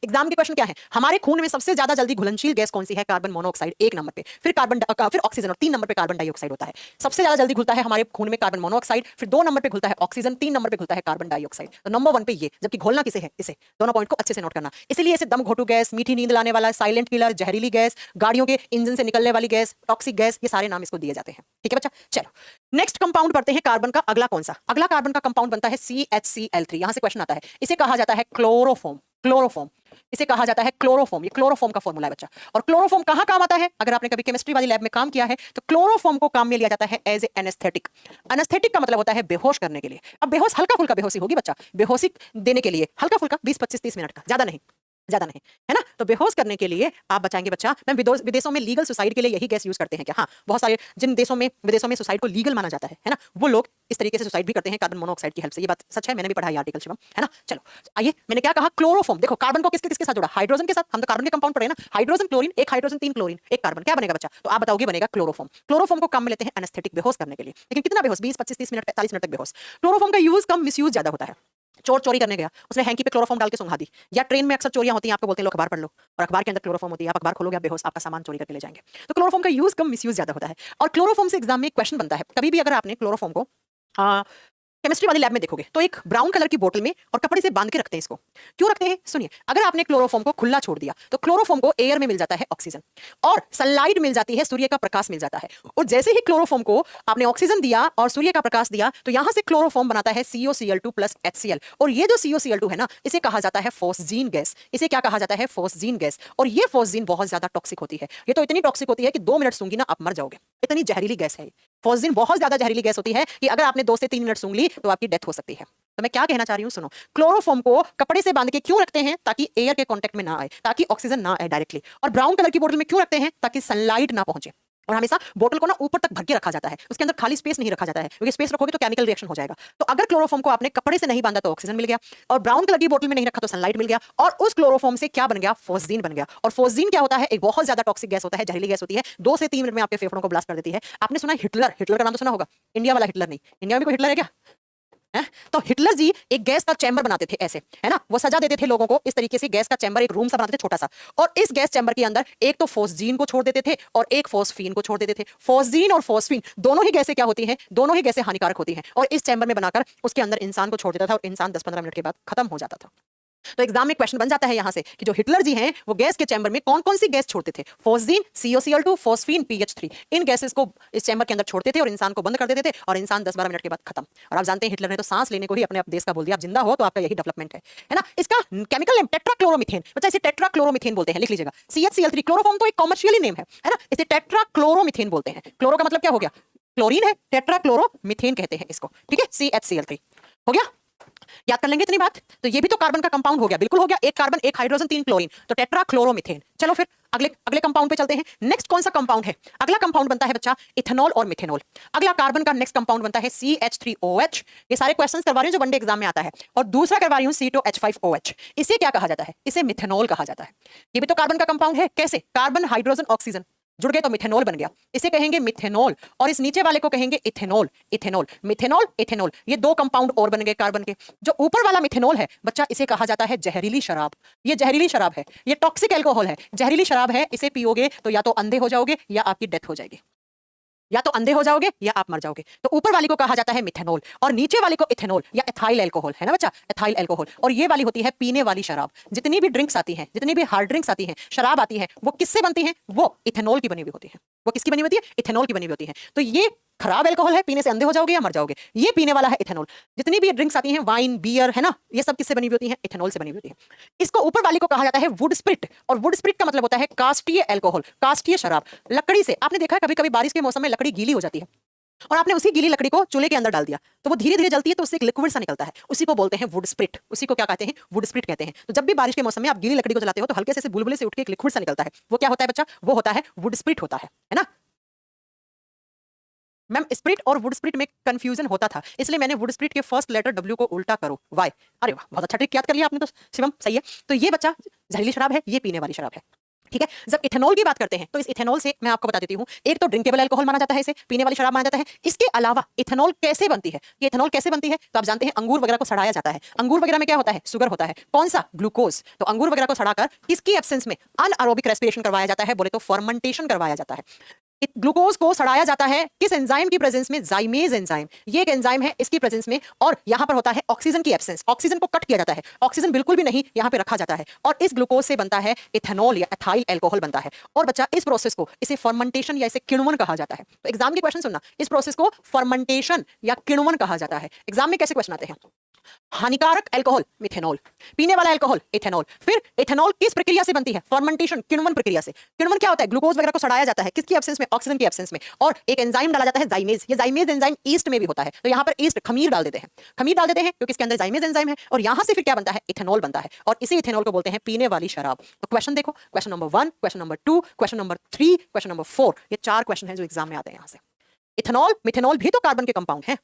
एग्जाम के क्वेश्चन क्या है? हमारे खून में सबसे ज्यादा जल्दी घुलनशील गैस कौन सी है? कार्बन मोनोऑक्साइड 1 नंबर पे, फिर ऑक्सीजन, और 3 नंबर पे कार्बन डाइऑक्साइड होता है। सबसे ज्यादा जल्दी घुलता है हमारे खून में कार्बन मोनोऑक्साइड, फिर 2 नंबर पे घुलता है ऑक्सीजन, 3 नंबर पे घुलता है कार्बन डाइऑक्साइड। तो नंबर 1 पे ये, जबकि घोलना किसे है? इसे। दोनों पॉइंट को अच्छे से नोट करना। इसलिए इसे दम घोटू गैस, मीठी नींद लाने वाला, साइलेंट किलर, जहरीली गैस, गाड़ियों के इंजन से निकलने वाली गैस, टॉक्सिक गैस, ये सारे नाम इसको दिए जाते हैं। ठीक है बच्चा, चलो नेक्स्ट कंपाउंड पढ़ते हैं। कार्बन का अगला कौन सा? अगला कार्बन का कंपाउंड बनता है CHCl3। यहां से क्वेश्चन आता है, इसे कहा जाता है क्लोरोफॉर्म। क्लोरोफॉर्म, इसे कहा जाता है क्लोरोफॉर्म। ये क्लोरोफॉर्म का फॉर्मूला है बच्चा। और क्लोरोफॉर्म कहां काम आता है? अगर आपने कभी केमिस्ट्री वाली लैब में काम किया है, तो क्लोरोफॉर्म को काम में लिया जाता है एज ए एनेस्थेटिक। एनेस्थेटिक का मतलब होता है बेहोश करने के लिए। अब बेहोश हल्का फुल्का बेहोशी होगी बच्चा, बेहोशी देने के लिए हल्का फुल्का 20 25 30 मिनट का, ज्यादा नहीं, ज्यादा नहीं, है ना। तो बेहोश करने के लिए आप बचाएंगे बच्चा। मैम विदेशों में लीगल सुसाइड के लिए यही गैस यूज करते हैं क्या? हाँ, बहुत सारे जिन देशों में, विदेशों में सुसाइड को लीगल माना जाता है ना, वो लोग इस तरीके से सुसाइड भी करते हैं कार्बन मोनोऑक्साइड की हेल्प से। ये बात सच है, मैंने भी पढ़ा है आर्टिकल शिवम, है ना। चलो आइए, मैंने क्या कहा? क्लोरोफॉर्म। देखो कार्बन को किसके किसके साथ जोड़ा? हाइड्रोजन के साथ। हम तो कार्बन के कंपाउंड पढ़े ना, हाइड्रोजन क्लोरीन, एक हाइड्रोजन 3 क्लोरीन, एक कार्बन, क्या बनेगा बच्चा? तो आप बताओगे बनेगा क्लोरोफॉर्म। क्लोरोफॉर्म को काम में लेते हैं एनेस्थेटिक, बेहोश करने के लिए। लेकिन कितना बेहोश? 20 25 30 मिनट 40 मिनट तक बेहोश। क्लोरोफॉर्म का यूज कम, मिसयूज ज्यादा होता है। चोर चोरी करने गया, उसने हैंकी पे क्लोरोफॉर्म डाल के सुंघा दी। या ट्रेन में अक्सर चोरियां होती हैं, आपको बोलते हैं लो अखबार पढ़ लो, और अखबार के अंदर क्लोरोफॉर्म होती है, आप अखबार खोलोगे आप बेहोश, आपका सामान चोरी करके ले जाएंगे। तो क्लोरोफॉर्म का यूज कम, मिसयूज ज्यादा होता है। और क्लोरोफॉर्म से एग्जाम में एक क्वेश्चन बनता है, कभी भी अगर आपने क्लोरोफॉर्म को केमिस्ट्री वाली लैब में देखोगे तो एक ब्राउन कलर की बोतल में और कपड़े से बांध के रखते हैं इसको। क्यों रखते हैं? सुनिए, अगर आपने क्लोरोफॉर्म को खुला छोड़ दिया तो क्लोरोफॉर्म को एयर में मिल जाता है ऑक्सीजन, और सनलाइट मिल जाती है, सूर्य का प्रकाश मिल जाता है। और जैसे ही क्लोरोफॉर्म को आपने ऑक्सीजन दिया और सूर्य का प्रकाश दिया तो यहां से क्लोरोफॉर्म बनाता है COCl2 प्लस HCl। और ये जो COCl2 है ना, इसे कहा जाता है फोस्जीन गैस। इसे क्या कहा जाता है? Phosgene gas. और ये फोस्जीन बहुत ज्यादा टॉक्सिक होती है। ये तो इतनी टॉक्सिक होती है कि 2 मिनट सूंघी ना आप मर जाओगे, इतनी जहरीली गैस है। फोस्जीन बहुत ज्यादा जहरीली गैस होती है कि अगर आपने 2 से 3 मिनट सूंघ ली तो आपकी डेथ हो सकती है। तो मैं क्या कहना चाह रही हूं, सुनो। क्लोरोफॉर्म को कपड़े से बांध के क्यों रखते हैं? ताकि एयर के कांटेक्ट में ना आए, ताकि ऑक्सीजन ना आए डायरेक्टली। और ब्राउन कलर की बोतल में क्यों रखते हैं? ताकि सनलाइट ना पहुंचे। और हमेशा बोतल को ना ऊपर तक भर के रखा जाता है, उसके अंदर खाली स्पेस नहीं रखा जाता है, क्योंकि स्पेस रखोगे तो केमिकल रिएक्शन हो जाएगा। तो अगर क्लोरोफॉर्म को आपने कपड़े से नहीं बांधा तो ऑक्सीजन मिल गया, और ब्राउन कलर की बोतल में नहीं रखा तो सनलाइट मिल गया, और उस क्लोरोफॉर्म से क्या बन गया? फोस्जीन बन गया। और फोस्जीन क्या होता है? एक बहुत ज्यादा टॉक्सिक गैस होता है, जहरीली गैस होती है, 2 से 3 मिनट में आपके फेफड़ों को ब्लास्ट कर देती है। आपने सुना हिटलर? हिटलर का नाम तो सुना होगा, इंडिया वाला हिटलर नहीं। इंडिया में कोई हिटलर है क्या? तो हिटलर जी एक गैस का चैम्बर बनाते थे ऐसे, है ना, वो सजा देते थे लोगों को इस तरीके से, गैस का चैम्बर, एक रूम सा बनाते थे छोटा सा, और इस गैस चैम्बर के अंदर एक तो फोस्जीन को छोड़ देते थे और एक फोस्फीन को छोड़ देते थे। फोस्जीन और फोस्फीन दोनों ही गैसें क्या होती हैं? दोनों ही गैसें हानिकारक होती हैं। और इस चैम्बर में बनाकर उसके अंदर इंसान को छोड़ देता था, और इंसान 10-15 मिनट के बाद खत्म हो जाता था। तो एग्जाम में क्वेश्चन बन जाता है यहां से कि जो हिटलर जी हैं वो गैस के चैम्बर में कौन कौन सी गैस छोड़ते थे? Phosgene, COCl2, phosphine, PH3। इन गैसेस को इस चैम्बर के अंदर छोड़ते थे और इंसान को बंद कर देते थे, और इंसान 10-12 मिनट के बाद खत्म। और आप जानते हैं हिटलर ने तो सांस लेने को ही अपने देश का बोल दिया, आप जिंदा हो तो आपका यही डेवलपमेंट है ना। इसका केमिकल नेम टेट्राक्लोरोमीथेन, बच्चा इसे टेट्राक्लोरोमीथेन बोलते हैं, लिख लीजिएगा। CHCl3 क्लोरोफॉर्म तो एक कॉमर्शियली नेम है ना, इसे टेट्राक्लोरोमीथेन बोलते हैं। क्लोरो का मतलब क्या हो गया? क्लोरीन है, टेट्राक्लोरोमीथेन कहते हैं इसको, ठीक है। CHCl3 हो गया, याद कर लेंगे इतनी बात। तो ये भी तो कार्बन का कंपाउंड हो गया, बिल्कुल हो गया, एक कार्बन, एक हाइड्रोजन, 3 क्लोरीन, तो टेट्राक्लोरोमीथेन। चलो फिर अगले अगले कंपाउंड पे चलते हैं। नेक्स्ट कौन सा कंपाउंड है? अगला कंपाउंड बनता है बच्चा इथेनॉल और मिथेनॉल। अगला कार्बन का नेक्स्ट कंपाउंड बनता है CH3OH। ये सारे क्वेश्चंस करवा रही हूं जो वनडे एग्जाम में आता है। और दूसरा करवा रही हूं C2H5OH। इसे क्या कहा जाता है? इसे मिथेनॉल कहा जाता है। ये भी तो कार्बन का कंपाउंड है। कैसे? कार्बन, हाइड्रोजन, ऑक्सीजन जुड़ गए तो मिथेनॉल बन गया, इसे कहेंगे मिथेनॉल। और इस नीचे वाले को कहेंगे इथेनॉल। इथेनॉल, मिथेनॉल, इथेनॉल, ये 2 कंपाउंड और बन गए कार्बन के। जो ऊपर वाला मिथेनॉल है बच्चा, इसे कहा जाता है जहरीली शराब। ये जहरीली शराब है, ये टॉक्सिक एल्कोहल है, जहरीली शराब है। इसे पियोगे तो या तो अंधे हो जाओगे या आपकी डेथ हो जाएगी, या तो अंधे हो जाओगे या आप मर जाओगे। तो ऊपर वाली को कहा जाता है मिथेनॉल, और नीचे वाले को इथेनॉल या एथाइल अल्कोहल, है ना बच्चा, एथाइल अल्कोहल। और ये वाली होती है पीने वाली शराब। जितनी भी ड्रिंक्स आती हैं, जितनी भी हार्ड ड्रिंक्स आती हैं, शराब आती है, वो किससे बनती हैं? वो इथेनॉल की बनी हुई होती है। वो किसकी बनी हुई होती है? इथेनॉल की बनी हुई होती है। तो ये खराब अल्कोहल है, पीने से अंधे हो जाओगे या मर जाओगे। ये पीने वाला है इथेनॉल। जितनी भी ड्रिंक्स आती हैं, वाइन, बियर, है ना, ये सब किससे बनी हुई होती हैं? इथेनॉल से बनी हुई होती है। इसको ऊपर वाली को कहा जाता है वुड स्प्रिट, और वुड स्प्रिट का मतलब होता है काष्ठीय अल्कोहल, काष्ठीय शराब। लकड़ी से, आपने देखा है कभी कभी बारिश के मौसम में लकड़ी गीली हो जाती है, और आपने उसी गीली लकड़ी को चूल्हे के अंदर डाल दिया तो वो धीरे धीरे जलती है, तो उससे एक लिक्विड सा निकलता है, उसी को बोलते हैं वुड स्प्रिट। उसी को क्या कहते हैं? वुड स्प्रिट कहते हैं। तो जब भी बारिश के मौसम में आप गीली लकड़ी को जलाते हो तो हल्के से बुलबुले से उठ के एक लिक्विड सा निकलता है, वो क्या होता है बच्चा? वो होता है वुड स्प्रिट होता है ना। मैम स्प्रिट और वुड स्प्रिट में कंफ्यूजन होता था, इसलिए मैंने वुड स्प्रिट के फर्स्ट लेटर W को उल्टा करो, वाई। अरे वाह, बहुत अच्छा ट्रिक याद कर लिया आपने तो शिवम, सही है। तो ये बच्चा जहरीली शराब है, ये पीने वाली शराब है, ठीक है। जब इथेनॉल की बात करते हैं तो इस इथेनॉल से मैं आपको बता देती हूँ, एक तो ड्रिंकेबल अल्कोहल माना जाता है, इसे पीने वाली शराब माना जाता है। इसके अलावा इथेनॉल कैसे बनती है? ये इथेनॉल कैसे बनती है तो आप जानते हैं, अंगूर वगैरह को सड़ाया जाता है। अंगूर वगैरह में क्या होता है? शुगर होता है। कौन सा? ग्लूकोज। तो अंगूर वगैरह को सड़ाकर किसकी एब्सेंस में अनएरोबिक रेस्पिरेशन करवाया जाता है? बोले तो फर्मेंटेशन करवाया जाता है। ग्लूकोज को सड़ाया जाता है किस एंजाइम की प्रेजेंस में? जाइमेज एंजाइम। ये एक एंजाइम है, इसकी प्रेजेंस में। और यहां पर होता है ऑक्सीजन की एब्सेंस, ऑक्सीजन को कट किया जाता है, ऑक्सीजन बिल्कुल भी नहीं यहां पे रखा जाता है, और इस ग्लूकोज से बनता है इथेनॉल या एथाइल अल्कोहल बनता है। और बच्चा इस प्रोसेस को, इसे फर्मेंटेशन या इसे किण्वन कहा जाता है। तो एग्जाम के क्वेश्चन सुनना, इस प्रोसेस को फर्मेंटेशन या किण्वन कहा जाता है। एग्जाम में कैसे क्वेश्चन आते हैं? हानिकारक अल्कोहल मिथेनॉल, पीने वाला अल्कोहल इथेनॉल। फिर इथेनॉल किस प्रक्रिया से बनती है? फर्मेंटेशन, किण्वन प्रक्रिया से। किण्वन क्या होता है? ग्लूकोज वगैरह को सड़ाया जाता है, किसकी एब्सेंस में? ऑक्सीजन की एब्सेंस में। और एक एंजाइम डाला जाता है जाइमेज, ये जाइमेज एंजाइम ईस्ट में भी होता है, तो यहाँ पर ईस्ट खमीर डाल देते हैं, खमीर डाल देते हैं क्योंकि इसके अंदर जाइमेज एंजाइम है, और यहाँ से फिर क्या बनता है? इथेनॉल बनता है, और इसी इथेनॉल को बोलते हैं पीने वाली शराब। तो क्वेश्चन देखो, question number 1, question number 2, question number 3, question number 4, ये 4 क्वेश्चन है जो एग्जाम में आते हैं यहाँ से। इथेनॉल, मिथेनॉल भी तो कार्बन के कंपाउंड है,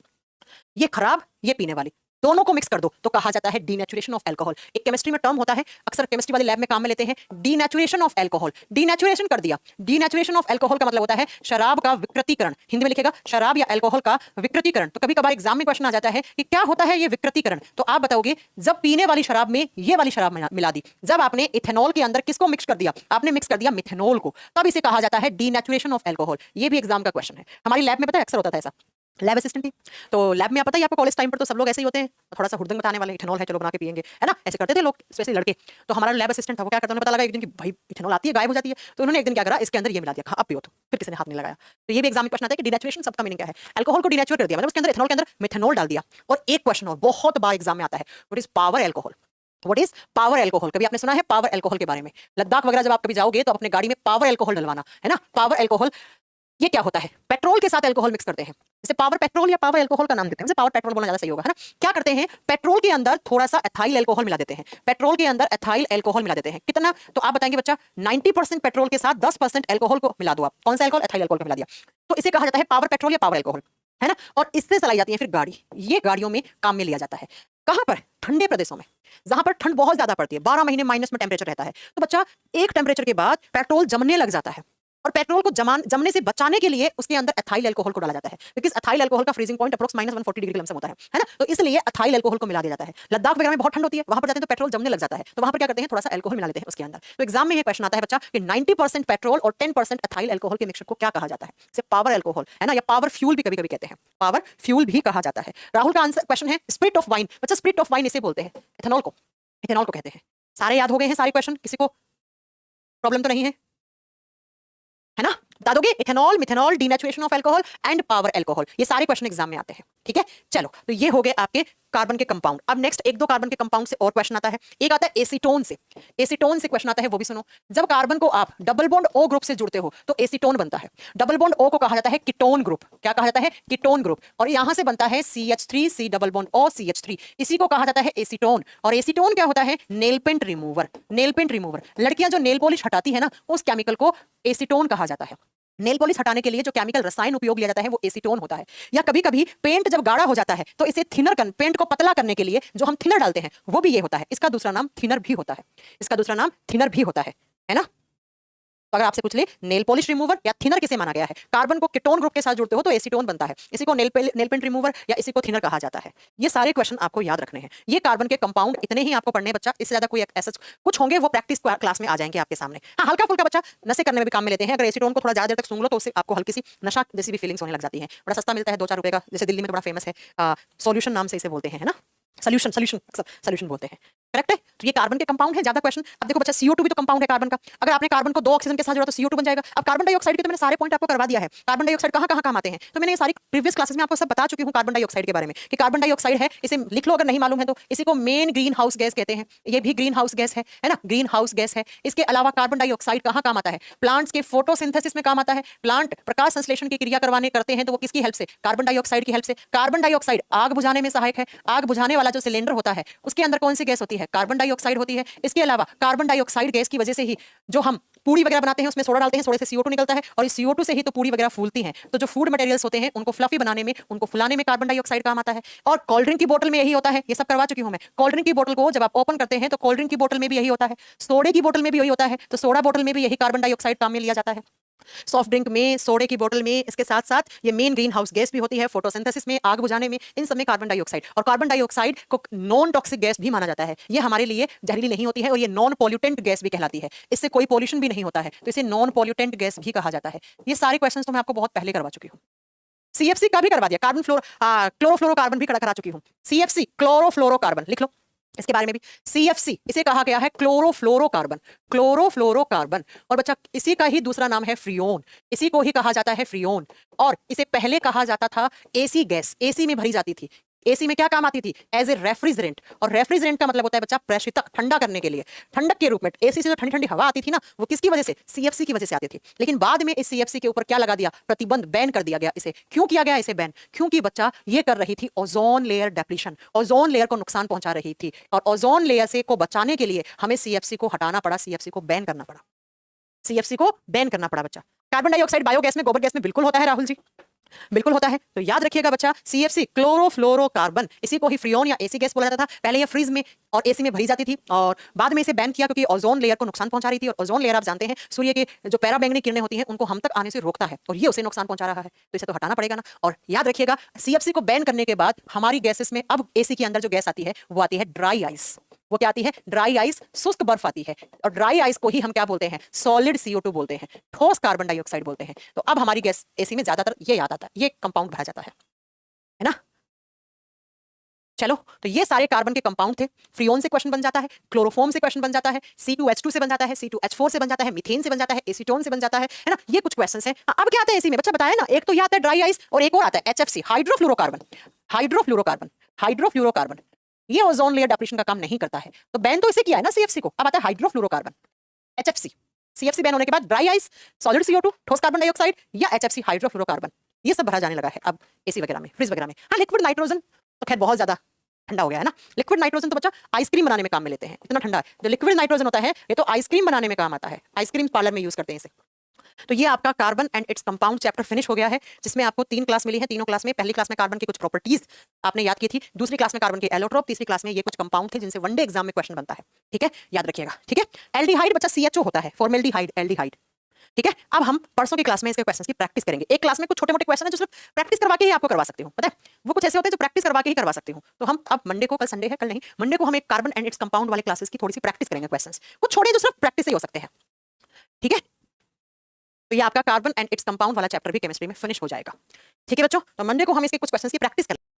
ये खराब, ये पीने वाली। दोनों को मिक्स कर दो तो कहा जाता है डीनेचुरेशन ऑफ अल्कोहल। एक केमिस्ट्री में टर्म होता है, अक्सर केमिस्ट्री वाले लैब में काम में लेते हैं, डीनेचुरेशन ऑफ अल्कोहल। डीनेचुरेशन कर दिया। डीनेचुरेशन ऑफ अल्कोहल का मतलब होता है शराब का विकृतीकरण। हिंदी में लिखेगा शराब या अल्कोहल का विकृतीकरण। तो कभी कभार एग्जाम में क्वेश्चन आ जाता है कि क्या होता है ये विकृतीकरण, तो आप बताओगे जब पीने वाली शराब में ये वाली शराब मिला दी, जब आपने इथेनॉल के अंदर किसको मिक्स कर दिया, आपने मिक्स कर दिया मिथेनॉल को, तब इसे कहा जाता है डीनेचुरेशन ऑफ अल्कोहल। ये भी एग्जाम का क्वेश्चन है। हमारी लैब में पता है अक्सर होता था ऐसा, लैब असिस्टेंट थी तो लैब में आप पता है आपको कॉलेज टाइम पर तो सब लोग ऐसे ही होते हैं, थोड़ा सा हुड़दंग बताने वाले, इथेनॉल है चलो बना के पिएंगे, है ना, ऐसे करते थे लोग स्पेशली लड़के। तो हमारा लैब असिस्टेंट था, वो क्या करता, उन्हें पता लगा एक दिन कि भाई इथेनॉल आती है गायब हो जाती है, तो उन्होंने एक दिन क्या करा, इसके अंदर ये मिला दिया, खा अब पियो, तो फिर किसी ने हाथ नहीं लगाया। तो ये भी एग्जाम में क्वेश्चन आता है कि डीनेचुरेशन शब्द का मीनिंग क्या है। अल्कोहल को डीनेचुरेट कर दिया मतलब उसके अंदर इथेनॉल के अंदर मिथेनॉल डाल दिया। और एक क्वेश्चन और बहुत बार एग्जाम में आता है, what is power alcohol. What is power alcohol, कभी आपने सुना है पावर अल्कोहल के बारे में? लद्दाख वगैरह जब आप कभी जाओगे तो अपने गाड़ी में पावर अल्कोहल डलवाना, है ना। पावर अल्कोहल ये क्या होता है, पेट्रोल के साथ अल्कोहल मिक्स करते हैं, जैसे पावर पेट्रोल या पावर अल्कोहल का नाम देते हैं, जैसे पावर पेट्रोल बोलना ज्यादा सही होगा, है ना। क्या करते हैं, पेट्रोल के अंदर थोड़ा सा एथाइल अल्कोहल मिला देते हैं, पेट्रोल के अंदर एथाइल अल्कोहल मिला देते हैं। कितना, तो आप बताएंगे बच्चा 90% पेट्रोल के साथ 10% अल्कोहल को मिला दो आप। कौन सा अल्कोहल, एथाइल अल्कोहल को मिला दिया, तो इसे कहा जाता है पावर पेट्रोल या पावर अल्कोहल, है ना। और इससे चलाई जाती है फिर गाड़ी, ये गाड़ियों में काम में लिया जाता है। कहां पर, ठंडे प्रदेशों में, जहां पर ठंड बहुत ज्यादा पड़ती है, 12 महीने माइनस में टेम्परेचर रहता है। तो बच्चा एक टेम्परेचर के बाद पेट्रोल जमने लग जाता है, और पेट्रोल को जमने से बचाने के लिए उसके अंदर एथाइल अल्कोहल को डाला जाता है, बिकॉज़ एथाइल अल्कोहल का freezing point approx -140 degree lump sum होता है ना। तो इसलिए एथाइल अल्कोहल को मिला दिया जाता है। लद्दाख वगैरह में बहुत ठंड होती है, वहां पर जाते हैं तो पेट्रोल जमने लग जाता है, तो वहां पर क्या करते हैं, थोड़ा सा अल्कोहल मिला लेते हैं उसके अंदर। तो एग्जाम में ये क्वेश्चन आता है बच्चा कि 90% पेट्रोल और 10% एथाइल अल्कोहल के मिक्सचर को क्या कहा जाता है, जैसे पावर अल्कोहल, है ना, या पावर फ्यूल भी कभी कभी कहते हैं, पावर फ्यूल भी कहा जाता है। राहुल का आंसर क्वेश्चन है स्पिरिट ऑफ वाइन। बच्चा स्पिरिट ऑफ वाइन इसे बोलते हैं, इथेनॉल को, इथेनॉल को कहते हैं। सारे याद हो गए हैं सारे क्वेश्चन, किसी को प्रॉब्लम तो नहीं है ना। बता दोगे, ethanol, methanol, denaturation of alcohol and power alcohol, ये सारे क्वेश्चन एग्जाम में आते हैं। ठीक है, चलो तो ये हो गए आपके कार्बन के कंपाउंड। अब नेक्स्ट एक दो कार्बन के कंपाउंड से और क्वेश्चन आता है। एक आता है एसीटोन से, एसीटोन से क्वेश्चन आता है, वो भी सुनो। जब कार्बन को आप डबल बॉन्ड ओ ग्रुप से जुड़ते हो तो एसीटोन बनता है। डबल बॉन्ड ओ को कहा जाता है कीटोन ग्रुप। क्या कहा जाता है, कीटोन ग्रुप। और यहां से बनता है CH3, C double bond O CH3, इसी को कहा जाता है एसीटोन। और एसीटोन क्या होता है, nail paint remover. Nail paint remover, लड़कियां जो नेल पॉलिश हटाती है ना, उस केमिकल को एसीटोन कहा जाता है। नेल पॉलिश हटाने के लिए जो केमिकल रसायन उपयोग लिया जाता है वो एसीटोन होता है। या कभी कभी पेंट जब गाढ़ा हो जाता है तो इसे थिनर कर, पेंट को पतला करने के लिए जो हम थिनर डालते हैं वो भी ये होता है। इसका दूसरा नाम थिनर भी होता है, इसका दूसरा नाम थिनर भी होता है ना। तो अगर आपसे पूछ ले नेल पॉलिश रिमूवर या थिनर किसे माना गया है, कार्बन को कीटोन ग्रुप के साथ जुड़ते हो तो एसीटोन बनता है, इसी को नेल पेंट रिमूवर या इसी को थिनर कहा जाता है। ये सारे क्वेश्चन आपको याद रखने हैं। ये कार्बन के कंपाउंड इतने ही आपको पढ़ने हैं बच्चा, इससे ज्यादा कोई ऐसा कुछ होंगे वो प्रैक्टिस क्लास में आ जाएंगे आपके सामने। हाँ, हल्का फुल्का बच्चा नशे करने में भी काम में लेते हैं। अगर एसीटोन को थोड़ा ज्यादा देर तक सूंघ लो तो उससे आपको हल्की सी नशा जैसी भी फीलिंग्स होने लग जाती है। बड़ा सस्ता मिलता है, 2-4 रुपए का, जैसे दिल्ली में तो बड़ा फेमस है, सॉल्यूशन नाम से इसे बोलते हैं, है ना, सोल्यूशन बोलते हैं। करेक्ट है। तो ये कार्बन के कंपाउंड है। ज्यादा क्वेश्चन, अब देखो बच्चा CO2 भी तो कंपाउंड है कार्बन का। अगर आपने कार्बन को 2 ऑक्सीजन के साथ जोड़ा तो CO2 बन जाएगा। अब कार्बन डाइऑक्साइड के तो मैंने सारे पॉइंट आपको करवा दिया है। कार्बन डाइऑक्साइड कहां कहां काम आते हैं तो मैंने ये सारी प्रीवियस क्लासेस में आपको सब बता चुकी हूं कार्बन डाइऑक्साइड के बारे में, कि कार्बन डाइऑक्साइड है, इसे लिख लो अगर नहीं मालूम है तो। इसी को मेन ग्रीन हाउस गैस कहते हैं, ये भी ग्रीन हाउस गैस है ना, ग्रीन हाउस गैस है। इसके अलावा कार्बन डाइऑक्साइड कहां काम आता है, प्लांट्स के फोटोसिंथेसिस में काम आता है। प्लांट प्रकाश संश्लेषण की क्रिया करते हैं तो वो किसकी हेल्प से, कार्बन डाइऑक्साइड की हेल्प से। कार्बन डाइऑक्साइड आग बुझाने में सहायक है। आग बुझाने वाला जो सिलेंडर होता है उसके अंदर कौन सी गैस होती है, कार्बन डाइऑक्साइड होती है। इसके अलावा कार्बन डाइऑक्साइड गैस की वजह से ही जो हम पूड़ी वगैरह बनाते हैं उसमें सोडा डालते हैं, सोडे से CO2 निकलता है, और इस CO2 से ही तो पूड़ी वगैरह फूलती हैं। तो जो फूड मटेरियल्स होते हैं उनको फ्लफी बनाने में, उनको फुलाने में कार्बन डाइऑक्साइड काम आता है। और कोल्ड ड्रिंक की बोतल में यही होता है, ये सब करवा चुकी हूं मैं। कोल्ड ड्रिंक की बोतल को जब आप ओपन करते हैं तो कोल्ड ड्रिंक की बोतल में भी यही होता है, सोडे की बोतल में भी यही होता है, तो सोडा बोतल में भी यही कार्बन डाइऑक्साइड काम में लिया जाता है। सॉफ्ट ड्रिंक में, सोडे की बोतल में, इसके साथ साथ ये मेन ग्रीन हाउस गैस भी होती है, फोटोसिंथेसिस में, आग बुझाने में, इन सब में कार्बन डाइऑक्साइड। और कार्बन डाइऑक्साइड को नॉन टॉक्सिक गैस भी माना जाता है। ये हमारे लिए जहरीली नहीं होती है और ये नॉन पॉल्यूटेंट गैस भी कहलाती है। इससे कोई पॉल्यूशन भी नहीं होता है, तो इसे नॉन पॉल्यूटेंट गैस भी कहा जाता है। ये सारे क्वेश्चन तो मैं आपको बहुत पहले करवा चुकी हूँ। CFC का भी करवा दिया, कार्बन क्लोरोफ्लोरोकार्बन भी करा चुकी हूँ। CFC क्लोरोफ्लोरोकार्बन लिख लो, इसके बारे में भी। CFC इसे कहा गया है क्लोरोफ्लोरोकार्बन, क्लोरोफ्लोरोकार्बन। और बच्चा इसी का ही दूसरा नाम है फ्रियोन, इसी को ही कहा जाता है फ्रियोन। और इसे पहले कहा जाता था AC गैस, AC में भरी जाती थी। AC में क्या काम आती थी, एज ए रेफ्रिजरेंट। और रेफ्रिजरेंट का मतलब होता है बच्चा प्रशीतक, ठंडा करने के लिए, ठंडक के रूप में। AC से जो ठंडी ठंडी हवा आती थी ना, वो किसकी वजह से, CFC की वजह से आती थी। लेकिन बाद में इस CFC के ऊपर क्या लगा दिया, प्रतिबंध, बैन कर दिया गया इसे। क्यों किया गया इसे बैन, क्योंकि बच्चा ये कर रही थी ozone layer depletion, ozone layer को नुकसान पहुंचा रही थी। और ओजोन लेयर से को बचाने के लिए हमें CFC को हटाना पड़ा, CFC को बैन करना पड़ा, CFC को बैन करना पड़ा बच्चा। कार्बन डाइऑक्साइड बायोगैस में, गोबर गैस में बिल्कुल होता है राहुल जी। बिल्कुल होता है। तो याद रखिएगा बच्चा, CFC क्लोरोफ्लोरोकार्बन, इसी को ही फ्रियोन या एसी गैस बोला जाता था। पहले ये फ्रीज में और एसी में भरी जाती थी और बाद में इसे बैन किया क्योंकि ओजोन लेयर को नुकसान पहुंचा रही थी। और ओजोन लेयर आप जानते हैं सूर्य के जो पैराबैंगनी किरणें होती हैं उनको हम तक आने से रोकता है और ये उसे नुकसान पहुंचा रहा है, तो इसे तो हटाना पड़ेगा ना। और याद रखिएगा CFC को बैन करने के बाद हमारी गैसेस में अब एसी के अंदर जो गैस आती है वो आती है ड्राई आइस। वो क्या आती है? ड्राई आइस, शुष्क बर्फ आती है। और ड्राई आइस को ही हम क्या बोलते हैं? सॉलिड CO2 बोलते हैं, ठोस कार्बन डाइऑक्साइड बोलते हैं। तो अब हमारी गैस एसी में ज्यादातर ये याद आता है, ये कंपाउंड भरा जाता है ना। चलो, तो ये सारे कार्बन के कंपाउंड थे। फ्रियोन से क्वेश्चन बन जाता है, क्लोरोफॉर्म से क्वेश्चन बन जाता है, C2H2 से बन जाता है, C2H4 से बन जाता है, मीथेन से बन जाता है, एसीटोन से बन जाता है ना। ये कुछ क्वेश्चंस हैं। अब क्या आता है एसी में? बच्चा बताया ना, एक तो ये आता है ड्राई आइस और एक और आता है HFC, हाइड्रोफ्लोरोकार्बन। हाइड्रोफ्लोरोकार्बन, हाइड्रोफ्लोरोकार्बन ये ओजोन लेयर डिप्लीशन का काम नहीं करता है, तो बैन तो इसे किया है ना CFC को। अब आता है हाइड्रोफ्लोरोकार्बन, HFC। CFC बैन होने के बाद ड्राई आइस, सॉलिड CO2 ठोस कार्बन डाइऑक्साइड या HFC हाइड्रोफ्लोरोकार्बन, ये सब भरा जाने लगा है अब एसी वगैरह में, फ्रिज वगैरह में। हाँ, लिक्विड नाइट्रोजन तो खैर बहुत ज्यादा ठंडा हो गया है ना। लिक्विड नाइट्रोजन तो बच्चा आइसक्रीम बनाने में काम में लेते हैं, इतना ठंडा है। जो लिक्विड नाइट्रोजन होता है ये तो आइसक्रीम बनाने में काम आता है, आइसक्रीम पार्लर में यूज करते हैं इसे। तो ये आपका carbon and its compound chapter finish हो गया है, जिसमें आपको 3 क्लास मिली है। तीनों क्लास में, पहली क्लास में कार्बन की कुछ प्रॉपर्टीज आपने याद की थी, दूसरी क्लास में कार्बन के एलोट्रोप, तीसरी क्लास में ये कुछ कंपाउंड थे जिनसे वनडे एग्जाम में क्वेश्चन बनता है। ठीक है, याद रखिएगा। ठीक है, एल्डिहाइड बच्चा CHO होता है, फॉर्मेल्डिहाइड, एल्डिहाइड। ठीक है, अब हम परसों की क्लास में इसके क्वेश्चंस की प्रैक्टिस करेंगे। एक क्लास में कुछ छोटे मोटे क्वेश्चन है जो सिर्फ प्रैक्टिस करवा के ही आपको करवा सकती हूँ, पता है, वो कुछ ऐसे होते हैं जो प्रैक्टिस करवा के ही करवा सकती हूँ। तो हम अब मंडे को, कल संडे है, कल नहीं, मंडे को हम एक कार्बन एंड इट्स कंपाउंड वाले क्लासेस की थोड़ी सी प्रैक्टिस करेंगे, क्वेश्चंस कुछ छोटे जो सिर्फ प्रैक्टिस ही हो सकते हैं। ठीक है, तो ये आपका कार्बन एंड इट्स कंपाउंड वाला चैप्टर भी केमिस्ट्री में फिनिश हो जाएगा। ठीक है बच्चों, तो मंडे को हम इसके कुछ क्वेश्चंस की प्रैक्टिस करेंगे।